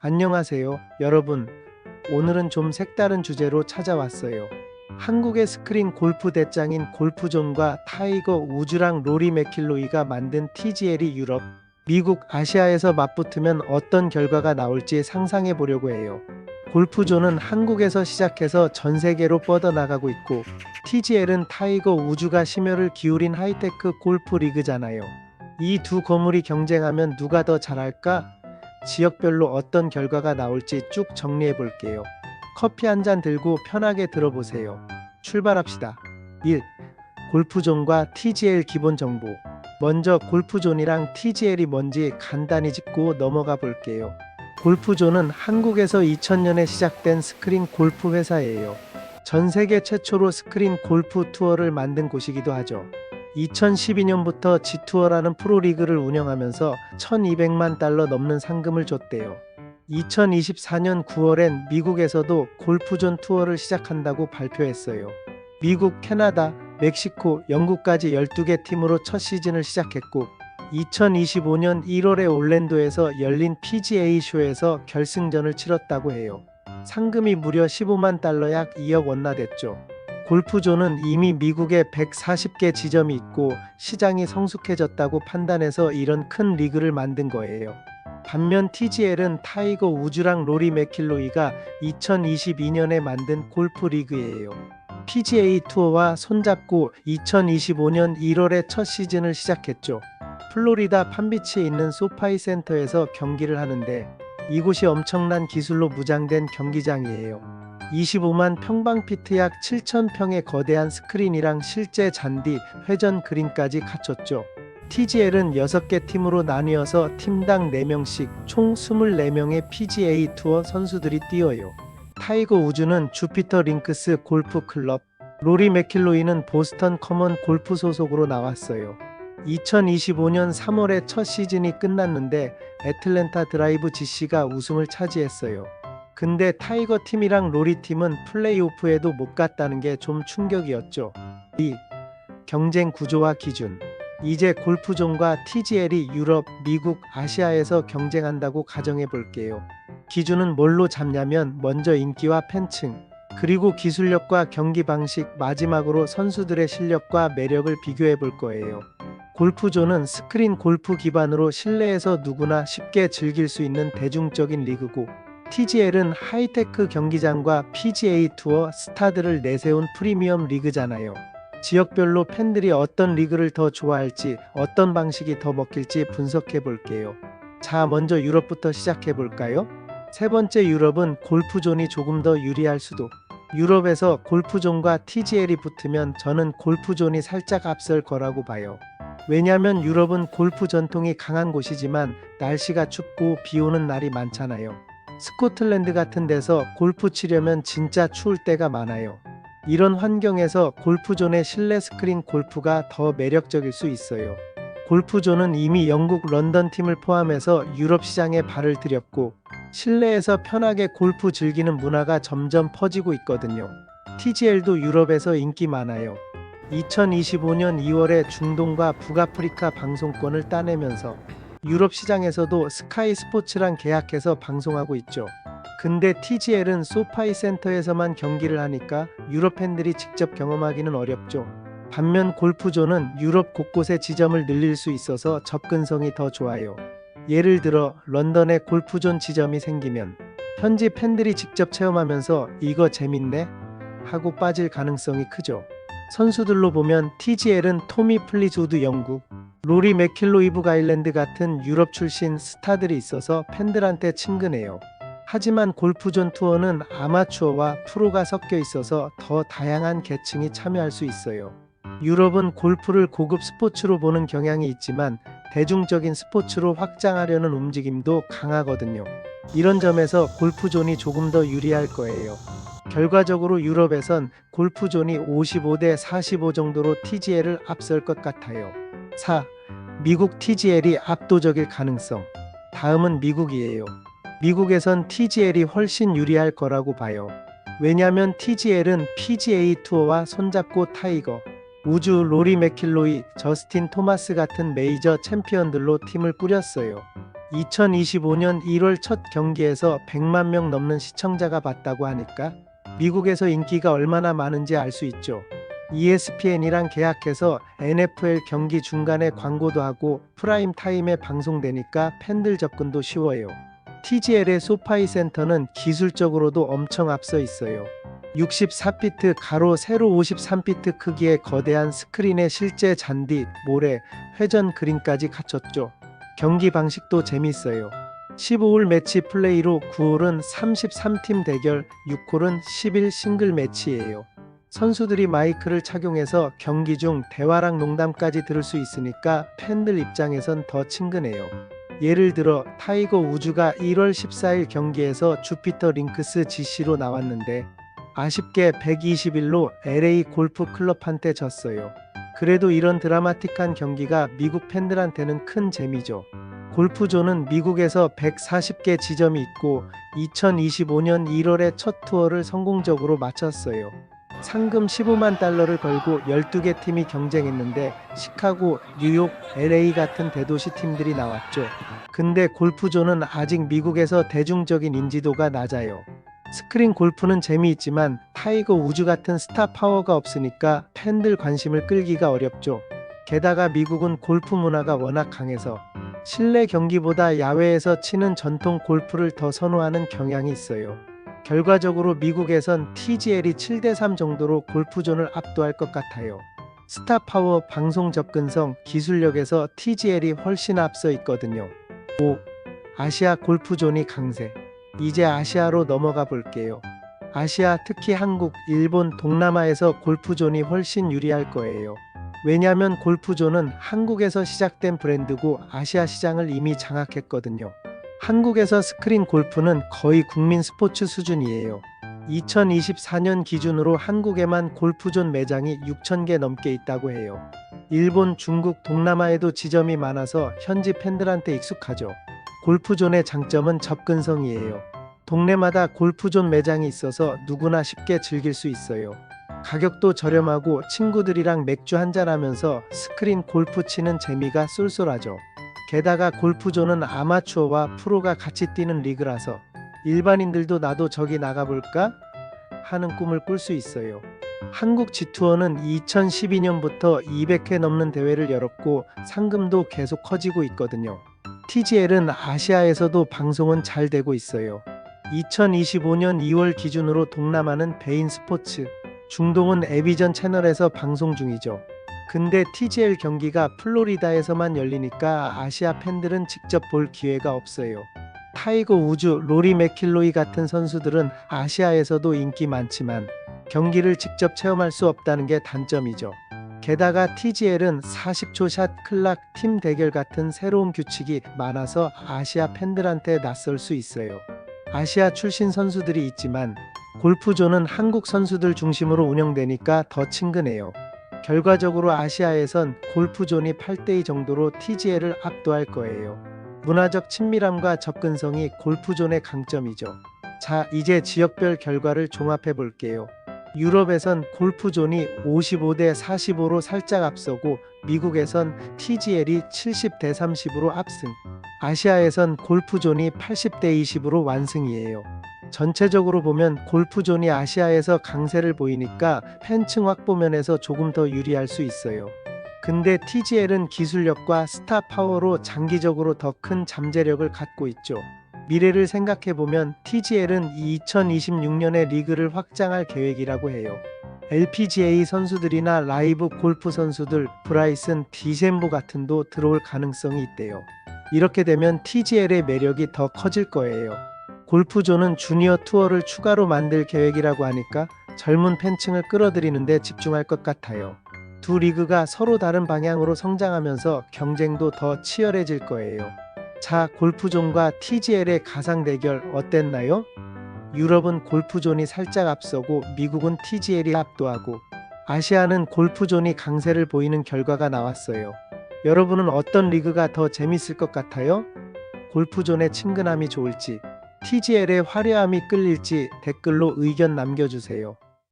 안녕하세요, 여러분. 오늘은 좀 색다른 주제로 찾아왔어요. 한국의 스크린 골프 대장인 골프존과 타이거 우즈랑 로리 맥킬로이가 만든 TGL이 유럽, 미국, 아시아에서 맞붙으면 어떤 결과가 나올지 상상해 보려고 해요. 골프존은 한국에서 시작해서 전 세계로 뻗어나가고 있고, TGL은 타이거 우즈가 심혈을 기울인 하이테크 골프 리그잖아요. 이 두 거물이 경쟁하면 누가 더 잘할까? 지역별로 어떤 결과가 나올지 쭉 정리해 볼게요. 커피 한 잔 들고 편하게 들어보세요. 출발합시다. 1. 골프존과 TGL 기본 정보. 먼저 골프존이랑 TGL이 뭔지 간단히 짚고 넘어가 볼게요. 골프존은 한국에서 2000년에 시작된 스크린 골프 회사예요. 전 세계 최초로 스크린 골프 투어를 만든 곳이기도 하죠. 2012년부터 G투어라는 프로리그를 운영하면서 1200만 달러 넘는 상금을 줬대요. 2024년 9월엔 미국에서도 골프존 투어를 시작한다고 발표했어요. 미국, 캐나다, 멕시코, 영국까지 12개 팀으로 첫 시즌을 시작했고 2025년 1월에 올랜도에서 열린 PGA 쇼에서 결승전을 치렀다고 해요. 상금이 무려 15만 달러 약 2억 원나됐죠. 골프존은 이미 미국에 140개 지점이 있고 시장이 성숙해졌다고 판단해서 이런 큰 리그를 만든 거예요. 반면 TGL은 타이거 우즈랑 로리 맥킬로이가 2022년에 만든 골프 리그예요. PGA 투어와 손잡고 2025년 1월에 첫 시즌을 시작했죠. 플로리다 판비치에 있는 소파이 센터에서 경기를 하는데 이곳이 엄청난 기술로 무장된 경기장이에요. 25만 평방피트 약 7,000평의 거대한 스크린이랑 실제 잔디, 회전 그린까지 갖췄죠. TGL은 6개 팀으로 나뉘어서 팀당 4명씩 총 24명의 PGA 투어 선수들이 뛰어요. 타이거 우즈는 주피터 링크스 골프 클럽, 로리 맥킬로이는 보스턴 커먼 골프 소속으로 나왔어요. 2025년 3월에 첫 시즌이 끝났는데 애틀랜타 드라이브 GC가 우승을 차지했어요. 근데 타이거 팀이랑 로리 팀은 플레이오프에도 못 갔다는 게 좀 충격이었죠. 2. 경쟁 구조와 기준. 이제 골프존과 TGL이 유럽, 미국, 아시아에서 경쟁한다고 가정해 볼게요. 기준은 뭘로 잡냐면 먼저 인기와 팬층, 그리고 기술력과 경기 방식, 마지막으로 선수들의 실력과 매력을 비교해 볼 거예요. 골프존은 스크린 골프 기반으로 실내에서 누구나 쉽게 즐길 수 있는 대중적인 리그고 TGL은 하이테크 경기장과 PGA 투어 스타들을 내세운 프리미엄 리그잖아요. 지역별로 팬들이 어떤 리그를 더 좋아할지, 어떤 방식이 더 먹힐지 분석해 볼게요. 자, 먼저 유럽부터 시작해 볼까요? 세 번째, 유럽은 골프존이 조금 더 유리할 수도. 유럽에서 골프존과 TGL이 붙으면 저는 골프존이 살짝 앞설 거라고 봐요. 왜냐면 유럽은 골프 전통이 강한 곳이지만 날씨가 춥고 비 오는 날이 많잖아요. 스코틀랜드 같은 데서 골프 치려면 진짜 추울 때가 많아요. 이런 환경에서 골프존의 실내 스크린 골프가 더 매력적일 수 있어요. 골프존은 이미 영국 런던 팀을 포함해서 유럽 시장에 발을 들였고 실내에서 편하게 골프 즐기는 문화가 점점 퍼지고 있거든요. TGL도 유럽에서 인기 많아요. 2025년 2월에 중동과 북아프리카 방송권을 따내면서 유럽 시장에서도 스카이 스포츠랑 계약해서 방송하고 있죠. 근데 TGL은 소파이 센터에서만 경기를 하니까 유럽 팬들이 직접 경험하기는 어렵죠. 반면 골프존은 유럽 곳곳에 지점을 늘릴 수 있어서 접근성이 더 좋아요. 예를 들어 런던에 골프존 지점이 생기면 현지 팬들이 직접 체험하면서 이거 재밌네? 하고 빠질 가능성이 크죠. 선수들로 보면 TGL은 토미 플리즈우드 영국, 로리 맥킬로이 북아일랜드 같은 유럽 출신 스타들이 있어서 팬들한테 친근해요. 하지만 골프존 투어는 아마추어와 프로가 섞여 있어서 더 다양한 계층이 참여할 수 있어요. 유럽은 골프를 고급 스포츠로 보는 경향이 있지만 대중적인 스포츠로 확장하려는 움직임도 강하거든요. 이런 점에서 골프존이 조금 더 유리할 거예요. 결과적으로 유럽에선 골프존이 55대 45 정도로 TGL을 앞설 것 같아요. 4. 미국 TGL이 압도적일 가능성. 다음은 미국이에요. 미국에선 TGL이 훨씬 유리할 거라고 봐요. 왜냐면 TGL은 PGA 투어와 손잡고 타이거, 우즈, 로리 맥킬로이, 저스틴 토마스 같은 메이저 챔피언들로 팀을 꾸렸어요. 2025년 1월 첫 경기에서 100만 명 넘는 시청자가 봤다고 하니까 미국에서 인기가 얼마나 많은지 알 수 있죠. ESPN이랑 계약해서 NFL 경기 중간에 광고도 하고 프라임 타임에 방송되니까 팬들 접근도 쉬워요. TGL의 소파이 센터는 기술적으로도 엄청 앞서 있어요. 64피트 가로 세로 53피트 크기의 거대한 스크린에 실제 잔디, 모래, 회전 그림까지 갖췄죠. 경기 방식도 재밌어요. 15홀 매치 플레이로 9홀은 33팀 대결, 6홀은 11 싱글 매치예요. 선수들이 마이크를 착용해서 경기 중 대화랑 농담까지 들을 수 있으니까 팬들 입장에선 더 친근해요. 예를 들어 타이거 우즈가 1월 14일 경기에서 주피터 링크스 GC로 나왔는데 아쉽게 121로 LA 골프 클럽한테 졌어요. 그래도 이런 드라마틱한 경기가 미국 팬들한테는 큰 재미죠. 골프존은 미국에서 140개 지점이 있고 2025년 1월에 첫 투어를 성공적으로 마쳤어요. 상금 15만 달러를 걸고 12개 팀이 경쟁했는데 시카고, 뉴욕, LA 같은 대도시 팀들이 나왔죠. 근데 골프존은 아직 미국에서 대중적인 인지도가 낮아요. 스크린 골프는 재미있지만 타이거 우즈 같은 스타 파워가 없으니까 팬들 관심을 끌기가 어렵죠. 게다가 미국은 골프 문화가 워낙 강해서 실내 경기보다 야외에서 치는 전통 골프를 더 선호하는 경향이 있어요. 결과적으로 미국에선 TGL이 7대3 정도로 골프존을 압도할 것 같아요. 스타 파워, 방송 접근성, 기술력에서 TGL이 훨씬 앞서 있거든요. 5. 아시아 골프존이 강세. 이제 아시아로 넘어가 볼게요. 아시아, 특히 한국, 일본, 동남아에서 골프존이 훨씬 유리할 거예요. 왜냐면 골프존은 한국에서 시작된 브랜드고 아시아 시장을 이미 장악했거든요. 한국에서 스크린 골프는 거의 국민 스포츠 수준이에요. 2024년 기준으로 한국에만 골프존 매장이 6,000개 넘게 있다고 해요. 일본, 중국, 동남아에도 지점이 많아서 현지 팬들한테 익숙하죠. 골프존의 장점은 접근성이에요. 동네마다 골프존 매장이 있어서 누구나 쉽게 즐길 수 있어요. 가격도 저렴하고 친구들이랑 맥주 한잔하면서 스크린 골프 치는 재미가 쏠쏠하죠. 게다가 골프존은 아마추어와 프로가 같이 뛰는 리그라서 일반인들도 나도 저기 나가볼까? 하는 꿈을 꿀 수 있어요. 한국 G투어는 2012년부터 200회 넘는 대회를 열었고 상금도 계속 커지고 있거든요. TGL은 아시아에서도 방송은 잘 되고 있어요. 2025년 2월 기준으로 동남아는 베인 스포츠, 중동은 에비전 채널에서 방송 중이죠. 근데 TGL 경기가 플로리다에서만 열리니까 아시아 팬들은 직접 볼 기회가 없어요. 타이거 우즈, 로리 맥킬로이 같은 선수들은 아시아에서도 인기 많지만 경기를 직접 체험할 수 없다는 게 단점이죠. 게다가 TGL은 40초 샷 클락 팀 대결 같은 새로운 규칙이 많아서 아시아 팬들한테 낯설 수 있어요. 아시아 출신 선수들이 있지만 골프존은 한국 선수들 중심으로 운영되니까 더 친근해요. 결과적으로 아시아에선 골프존이 8대2 정도로 TGL을 압도할 거예요. 문화적 친밀함과 접근성이 골프존의 강점이죠. 자, 이제 지역별 결과를 종합해 볼게요. 유럽에선 골프존이 55대 45로 살짝 앞서고 미국에선 TGL이 70대 30으로 압승. 아시아에선 골프존이 80대 20으로 완승이에요. 전체적으로 보면 골프존이 아시아에서 강세를 보이니까 팬층 확보 면에서 조금 더 유리할 수 있어요. 근데 TGL은 기술력과 스타 파워로 장기적으로 더 큰 잠재력을 갖고 있죠. 미래를 생각해보면 TGL은 2026년에 리그를 확장할 계획이라고 해요. LPGA 선수들이나 라이브 골프 선수들, 브라이슨 디셈보 같은도 들어올 가능성이 있대요. 이렇게 되면 TGL의 매력이 더 커질 거예요. 골프존은 주니어 투어를 추가로 만들 계획이라고 하니까 젊은 팬층을 끌어들이는 데 집중할 것 같아요. 두 리그가 서로 다른 방향으로 성장하면서 경쟁도 더 치열해질 거예요. 자, 골프존과 TGL의 가상 대결 어땠나요? 유럽은 골프존이 살짝 앞서고 미국은 TGL이 압도하고 아시아는 골프존이 강세를 보이는 결과가 나왔어요. 여러분은 어떤 리그가 더 재밌을 것 같아요? 골프존의 친근함이 좋을지, TGL의 화려함이 끌릴지 댓글로 의견 남겨주세요.